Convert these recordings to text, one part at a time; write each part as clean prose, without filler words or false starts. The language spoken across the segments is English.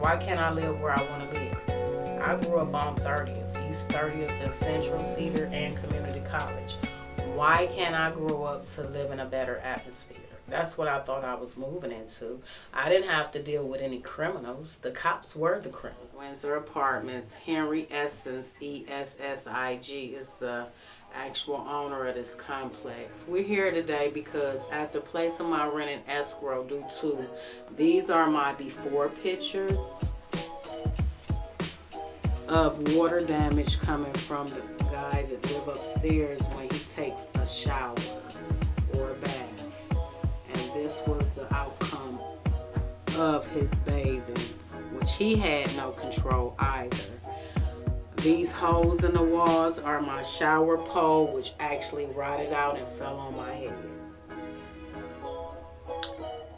Why can't I live where I want to live? I grew up on 30th, East 30th and Central, Cedar, and Community College. Why can't I grow up to live in a better atmosphere? That's what I thought I was moving into. I didn't have to deal with any criminals. The cops were the criminals. Windsor Apartments, Henry Essence, ESSIG, is the actual owner of this complex. We're here today because after placing my rent in escrow due to, these are my before pictures of water damage coming from the guy that live upstairs when he takes a shower or a bath. And this was the outcome of his bathing, which he had no control either. These holes in the walls are my shower pole, which actually rotted out and fell on my head.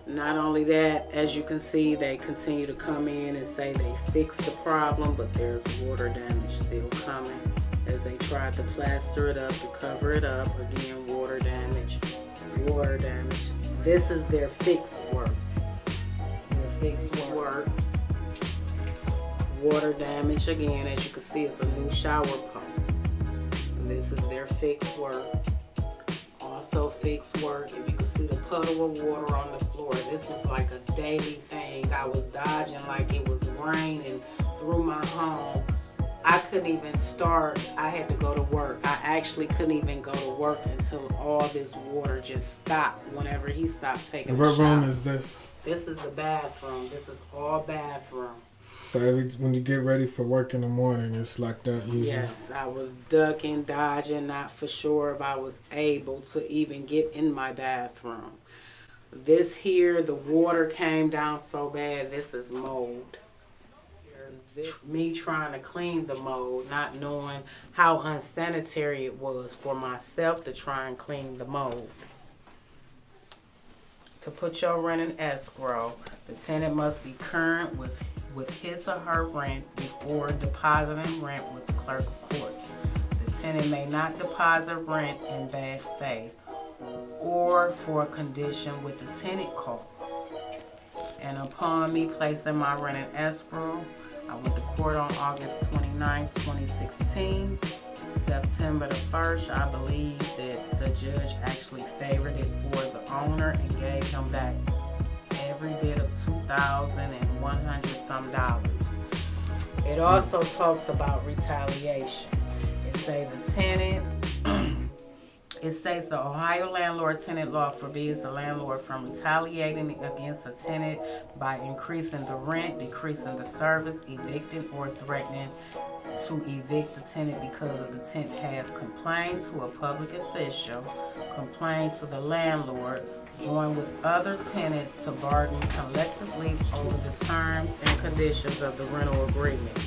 Not only that, as you can see, they continue to come in and say they fixed the problem, but there's water damage still coming as they tried to plaster it up, to cover it up. Again, water damage, water damage. This is their fixed work. Their fixed work. Water damage, again, as you can see, it's a new shower pump. And this is their fixed work. Also fixed work. If you can see the puddle of water on the floor, this was like a daily thing. I was dodging like it was raining through my home. I couldn't even start. I had to go to work. I actually couldn't even go to work until all this water just stopped whenever he stopped taking a shower. What room is this? This is the bathroom. This is all bathroom. So when you get ready for work in the morning, it's like that usually? Yes, I was ducking, dodging, not for sure if I was able to even get in my bathroom. This here, the water came down so bad, this is mold. Me trying to clean the mold, not knowing how unsanitary it was for myself to try and clean the mold. To put your rent in escrow, the tenant must be current with his or her rent before depositing rent with the clerk of courts. The tenant may not deposit rent in bad faith or for a condition with the tenant calls. And upon me placing my rent in escrow, I went to court on August 29, 2016. September the 1st, I believe that the judge actually favored it for the owner and gave him back every bit of $2,100 some dollars. It also talks about retaliation. It says the tenant, it states the Ohio landlord-tenant law forbids the landlord from retaliating against a tenant by increasing the rent, decreasing the service, evicting, or threatening to evict the tenant because of the tenant has complained to a public official, complained to the landlord, joined with other tenants to bargain collectively over the terms and conditions of the rental agreement.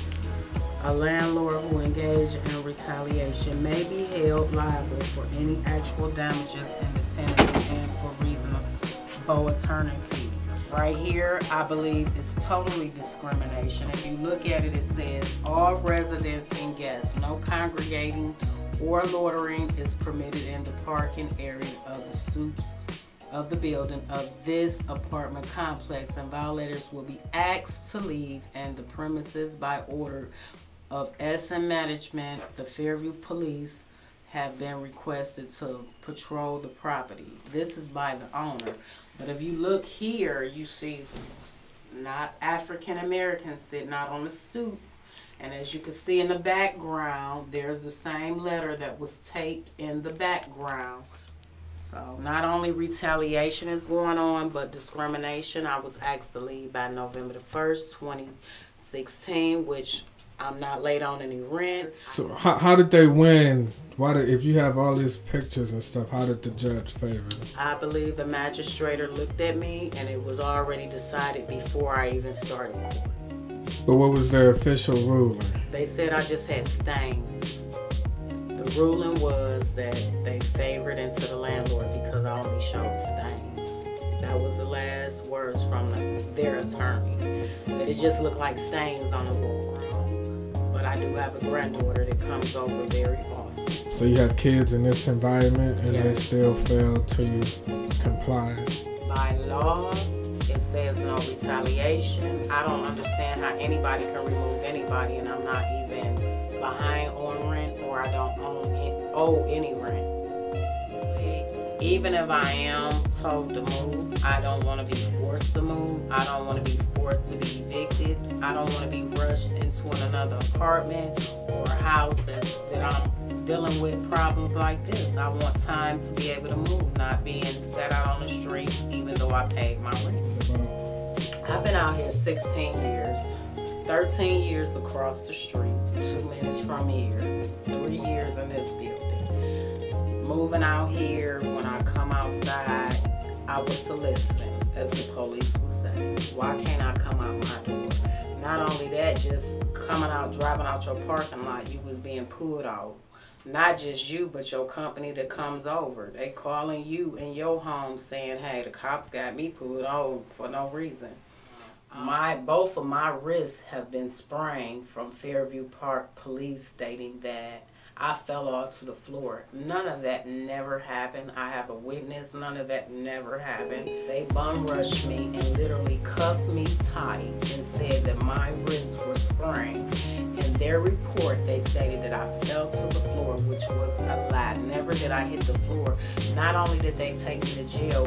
A landlord who engaged in retaliation may be held liable for any actual damages in the tenancy and for reasonable attorney fees. Right here, I believe it's totally discrimination. If you look at it, it says all residents and guests, no congregating or loitering is permitted in the parking area of the stoops of the building of this apartment complex, and violators will be asked to leave and the premises by order of SM Management. The Fairview Police have been requested to patrol the property. This is by the owner. But if you look here, you see not African Americans sitting out on the stoop. And as you can see in the background, there's the same letter that was taped in the background. So not only retaliation is going on, but discrimination. I was asked to leave by November the 1st, 2016, which I'm not late on any rent. So how did they win? If you have all these pictures and stuff, how did the judge favor them? I believe the magistrator looked at me and it was already decided before I even started. But what was their official ruling? They said I just had stains. The ruling was that they favored into the landlord because I only showed stains. That was the last words from their attorney. That it just looked like stains on the wall. But I do have a granddaughter that comes over very often. So you have kids in this environment and they still fail to comply? By law, it says says no retaliation. I don't understand how anybody can remove anybody and I'm not even behind on rent or I don't owe any rent. Even if I am told to move, I don't want to be forced to move. I don't want to be forced to be evicted. I don't want to be rushed into another apartment or a house that I'm dealing with problems like this. I want time to be able to move, not being set out on the street even though I paid my rent. I've been out here 16 years, 13 years across the street, 2 minutes from here, 3 years in this building. Moving out here, when I come outside, I was soliciting, as the police would say. Why can't I come out my door? Not only that, just coming out, driving out your parking lot, you was being pulled out. Not just you, but your company that comes over. They calling you in your home saying, hey, the cops got me pulled over for no reason. Both of my wrists have been sprained from Fairview Park police stating that I fell off to the floor. None of that never happened. I have a witness. None of that never happened. They bum rushed me and literally cuffed me tight and said that my wrists were sprained. In their report, they stated that I fell to the floor, which was a lie. Never did I hit the floor. Not only did they take me to jail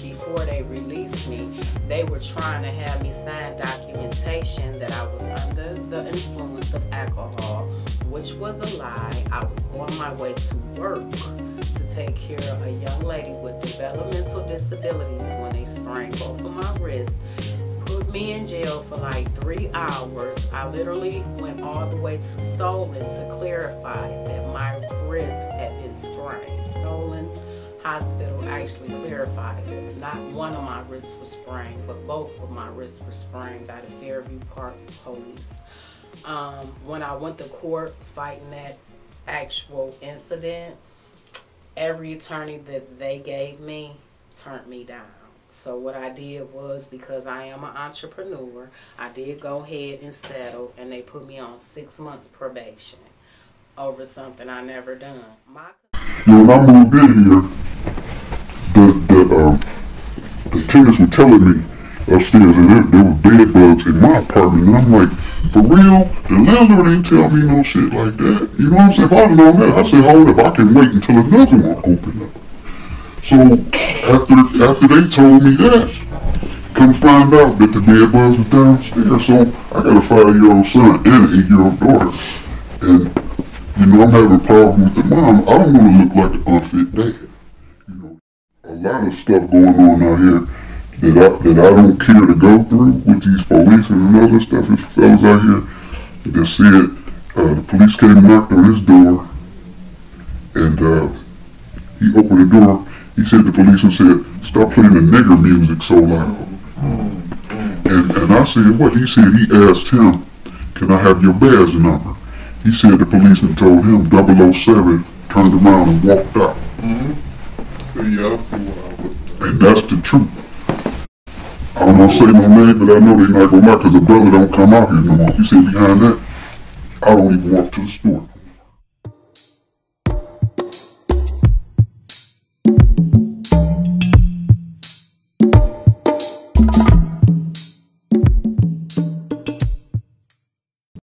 before they released me, they were trying to have me sign documentation that I was under the influence of alcohol, which was a lie. I was on my way to work to take care of a young lady with developmental disabilities when they sprained both of my wrists, put me in jail for like 3 hours. I literally went all the way to Solon to clarify that my wrist had been sprained. Solon Hospital actually clarified that not one of my wrists was sprained, but both of my wrists were sprained by the Fairview Park police. When I went to court fighting that actual incident, every attorney that they gave me turned me down. So what I did was, because I am an entrepreneur, I did go ahead and settle, and they put me on 6 months probation over something I never done. When I moved in here, the tenants were telling me upstairs that there were bed bugs in my apartment, and I'm like, for real? The landlord ain't tell me no shit like that. You know what I'm saying? If I'd known that, I said, hold up, I can wait until another one open up. So after they told me that, come find out that the bed bugs was downstairs. So I got a 5-year-old son and an 8-year-old daughter, and you know I'm having a problem with the mom. I don't want to look like an unfit dad. You know, a lot of stuff going on out here that I don't care to go through with these police and other stuff. There's fellas out here that said the police came and knocked on his door, and he opened the door. He said the policeman said, stop playing the nigger music so loud. And I said, what? He said he asked him, can I have your badge number? He said the policeman told him 007, turned around and walked out. And that's the truth. I don't want to say no name, but I know they're not going to lie because the brother don't come out here no more. He said behind that, I don't even walk to the store.